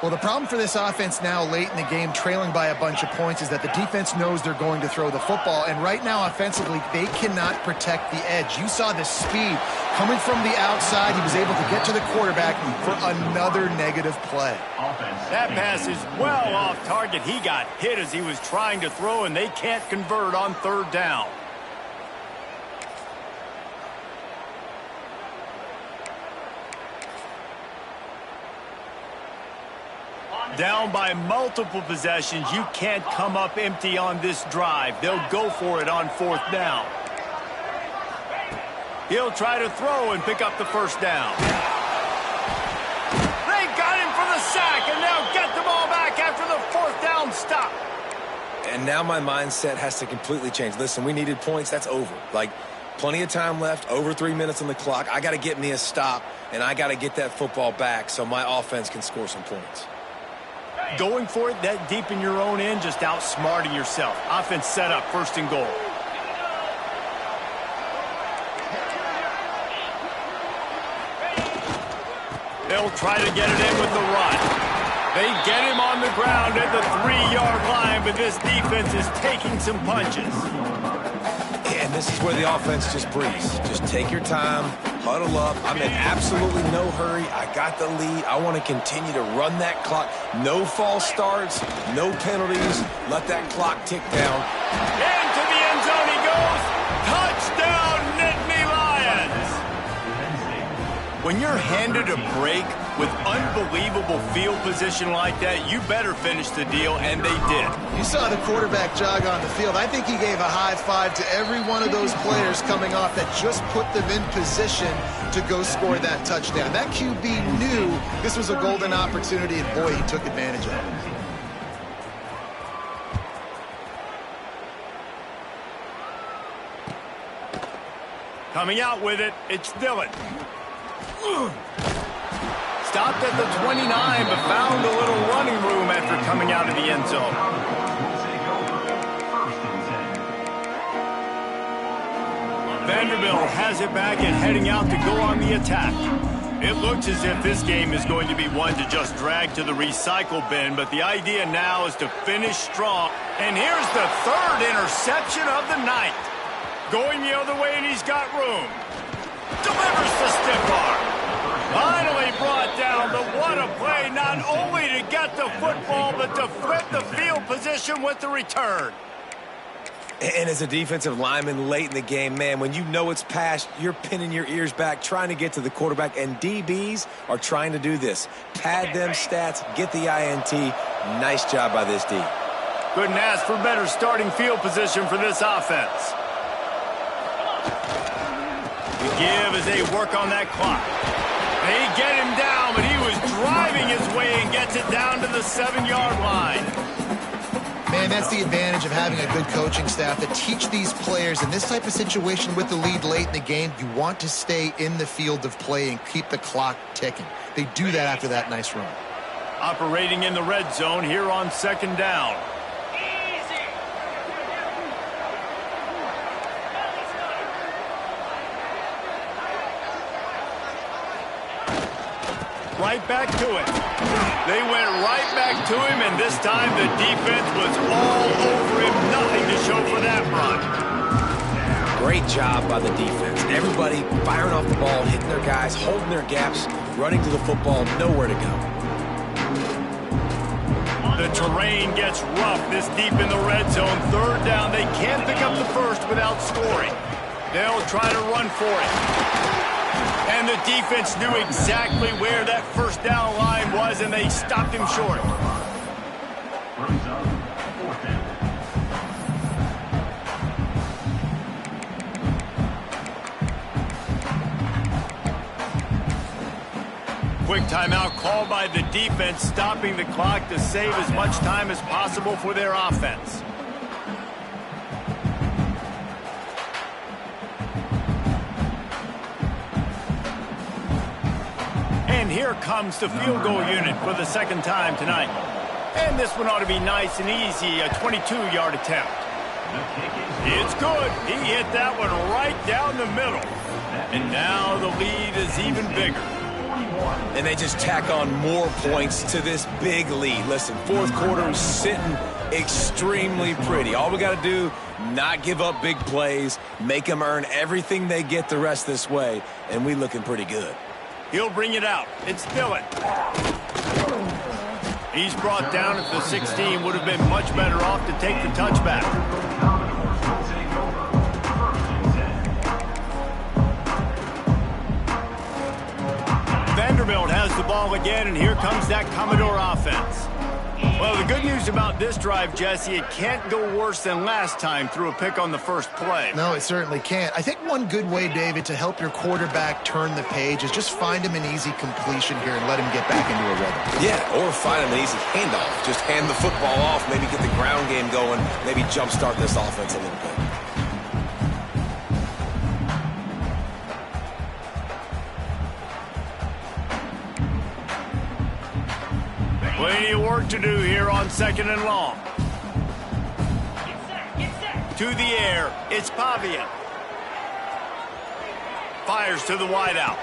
Speaker 2: Well, the problem for this offense now late in the game, trailing by a bunch of points, is that the defense knows they're going to throw the football. And right now, offensively, they cannot protect the edge. You saw the speed coming from the outside. He was able to get to the quarterback for another negative play.
Speaker 1: That pass is well off target. He got hit as he was trying to throw, and they can't convert on 3rd down. Down by multiple possessions, you can't come up empty on this drive. They'll go for it on 4th down. He'll try to throw and pick up the 1st down. They got him for the sack, and they'll get the ball back after the 4th down stop.
Speaker 3: And now my mindset has to completely change. Listen, we needed points. That's over. Like, plenty of time left, over 3 minutes on the clock. I got to get me a stop, and I got to get that football back so my offense can score some points.
Speaker 1: Going for it that deep in your own end, just outsmarting yourself. Offense set up, 1st and goal. They'll try to get it in with the run. They get him on the ground at the 3-yard line, but this defense is taking some punches.
Speaker 3: And this is where the offense just breathes. Just take your time, huddle up. I'm in absolutely no hurry. I got the lead. I want to continue to run that clock. No false starts, no penalties. Let that clock tick down.
Speaker 1: Into the end zone he goes. Touchdown, Nittany Lions. When you're handed a break with unbelievable field position like that, you better finish the deal, and they did.
Speaker 2: You saw the quarterback jog on the field. I think he gave a high five to every one of those players coming off that just put them in position to go score that touchdown. That QB knew this was a golden opportunity, and boy, he took advantage of it.
Speaker 1: Coming out with it, it's Dillon. Stopped at the 29, but found a little running room after coming out of the end zone. Vanderbilt has it back and heading out to go on the attack. It looks as if this game is going to be one to just drag to the recycle bin, but the idea now is to finish strong. And here's the 3rd interception of the night. Going the other way, and he's got room. Delivers the stiff arm. Finally brought down, but what a play, not only to get the football, but to flip the field position with the return.
Speaker 3: And as a defensive lineman late in the game, man, when you know it's past, you're pinning your ears back, trying to get to the quarterback, and DBs are trying to do this. Pad them stats, get the INT. Nice job by this D.
Speaker 1: Couldn't ask for better starting field position for this offense. The give as they work on that clock. They get him down, but he was driving his way and gets it down to the 7-yard line.
Speaker 2: Man, that's the advantage of having a good coaching staff that teach these players in this type of situation with the lead late in the game. You want to stay in the field of play and keep the clock ticking. They do that after that nice run.
Speaker 1: Operating in the red zone here on 2nd down. Right back to it. They went right back to him, and this time the defense was all over him. Nothing to show for that run.
Speaker 3: Great job by the defense. Everybody firing off the ball, hitting their guys, holding their gaps, running to the football, nowhere to go.
Speaker 1: The terrain gets rough this deep in the red zone. 3rd down. They can't pick up the 1st without scoring. They'll try to run for it. And the defense knew exactly where that 1st down line was, and they stopped him short. Quick timeout called by the defense, stopping the clock to save as much time as possible for their offense. And here comes the field goal unit for the second time tonight. And this one ought to be nice and easy, a 22-yard attempt. It's good. He hit that one right down the middle. And now the lead is even bigger.
Speaker 3: And they just tack on more points to this big lead. Listen, fourth quarter is sitting extremely pretty. All we got to do, not give up big plays, make them earn everything they get the rest this way, and we looking pretty good.
Speaker 1: He'll bring it out. It's Dillon. He's brought down at the 16. Would have been much better off to take the touchback. Vanderbilt has the ball again, and here comes that Commodore offense. Well, the good news about this drive, Jesse, it can't go worse than last time through a pick on the first play.
Speaker 2: No, it certainly can't. I think one good way, David, to help your quarterback turn the page is just find him an easy completion here and let him get back into a rhythm.
Speaker 3: Yeah, or find him an easy handoff. Just hand the football off, maybe get the ground game going, maybe jumpstart this offense a little bit.
Speaker 1: Plenty of work to do here on second and long. To the air, it's Pavia. Fires to the wideout.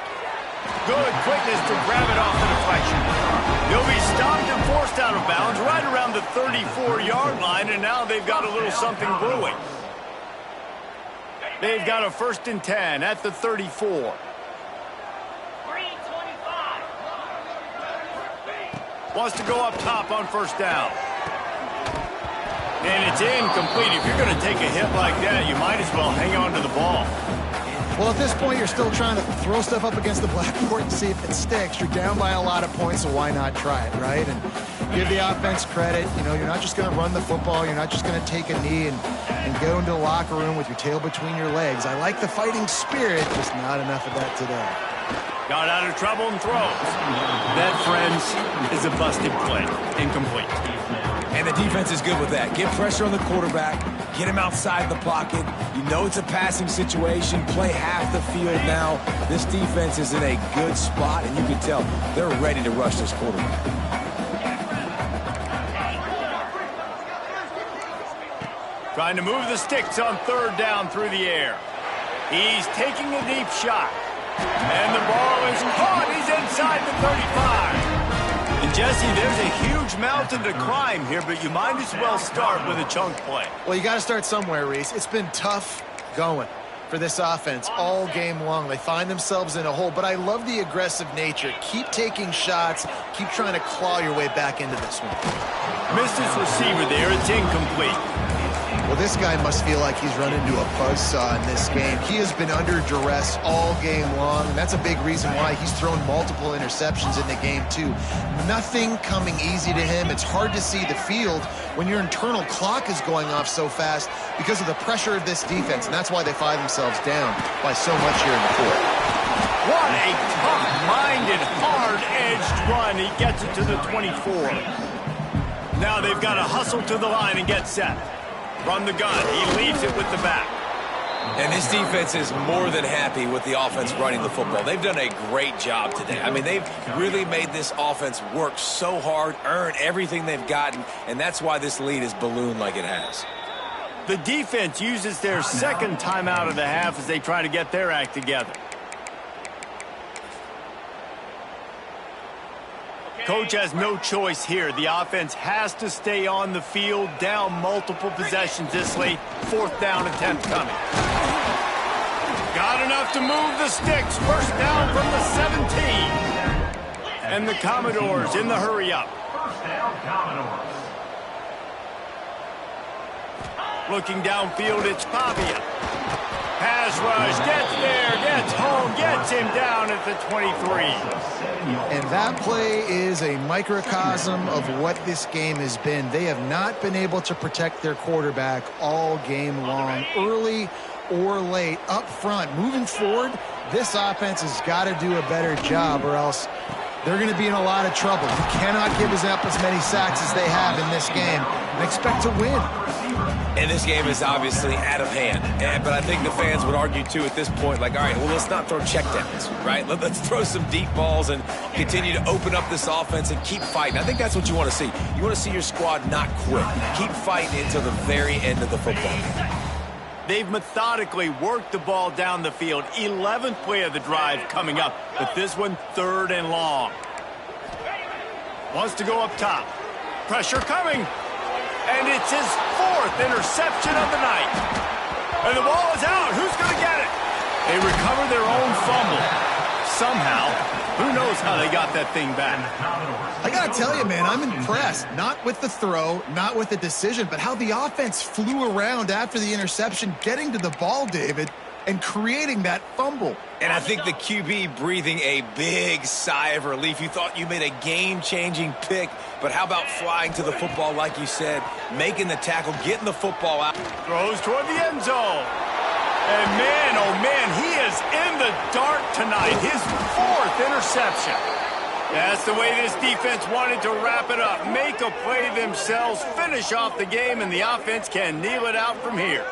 Speaker 1: Good quickness to grab it off the deflection. He'll be stopped and forced out of bounds right around the 34-yard line, and now they've got a little something brewing. They've got a 1st and 10 at the 34. Wants to go up top on first down. And it's incomplete. If you're going to take a hit like that, you might as well hang on to the ball.
Speaker 2: Well, at this point, you're still trying to throw stuff up against the blackboard and see if it sticks. You're down by a lot of points, so why not try it, right? And give the offense credit. You know, you're not just going to run the football. You're not just going to take a knee and go into the locker room with your tail between your legs. I like the fighting spirit, just not enough of that today.
Speaker 1: Got out of trouble and throws. That, friends, is a busted play. Incomplete.
Speaker 3: And the defense is good with that. Get pressure on the quarterback. Get him outside the pocket. You know it's a passing situation. Play half the field now. This defense is in a good spot, and you can tell they're ready to rush this quarterback.
Speaker 1: Trying to move the sticks on third down through the air. He's taking a deep shot. And the ball is caught. He's inside the 35. And Jesse, there's a huge mountain to climb here, but you might as well start with a chunk play.
Speaker 2: Well, you got to start somewhere, Reese. It's been tough going for this offense all game long. They find themselves in a hole, but I love the aggressive nature. Keep taking shots. Keep trying to claw your way back into this one.
Speaker 1: Missed his receiver there. It's incomplete.
Speaker 2: Well, this guy must feel like he's run into a buzzsaw in this game. He has been under duress all game long, and that's a big reason why he's thrown multiple interceptions in the game, too. Nothing coming easy to him. It's hard to see the field when your internal clock is going off so fast because of the pressure of this defense, and that's why they find themselves down by so much here in the fourth.
Speaker 1: What a tough-minded, hard-edged run. He gets it to the 24. Now they've got to hustle to the line and get set. From the gun, he leaves it with the back.
Speaker 3: And this defense is more than happy with the offense running the football. They've done a great job today. I mean, they've really made this offense work so hard, earn everything they've gotten, and that's why this lead is ballooned like it has.
Speaker 1: The defense uses their second timeout of the half as they try to get their act together. Coach has no choice here. The offense has to stay on the field, down multiple possessions this late. 4th down attempt coming. Got enough to move the sticks. First down from the 17. And the Commodores in the hurry-up.
Speaker 4: First down, Commodores.
Speaker 1: Looking downfield, it's Pavia. Pass rush, gets there, gets home, gets him down at the 23.
Speaker 2: And that play is a microcosm of what this game has been. They have not been able to protect their quarterback all game long, early or late, up front. Moving forward, this offense has got to do a better job, or else they're going to be in a lot of trouble. You cannot give up as many sacks as they have in this game and expect to win.
Speaker 3: And this game is obviously out of hand. But I think the fans would argue, too, at this point, like, all right, well, let's not throw checkdowns, right? Let's throw some deep balls and continue to open up this offense and keep fighting. I think that's what you want to see. You want to see your squad not quit. Keep fighting until the very end of the football game.
Speaker 1: They've methodically worked the ball down the field. 11th play of the drive coming up, but this one 3rd and long. Wants to go up top. Pressure coming. And it's his 4th interception of the night. And the ball is out. Who's going to get it? They recover their own fumble. Somehow, who knows how they got that thing back.
Speaker 2: I got to tell you, man, I'm impressed. Not with the throw, not with the decision, but how the offense flew around after the interception, getting to the ball, David, and creating that fumble.
Speaker 3: And I think the QB breathing a big sigh of relief. You thought you made a game-changing pick, but how about flying to the football, like you said, making the tackle, getting the football out.
Speaker 1: Throws toward the end zone. And man, oh man, he is in the dark tonight. His 4th interception. That's the way this defense wanted to wrap it up. Make a play themselves, finish off the game, and the offense can kneel it out from here.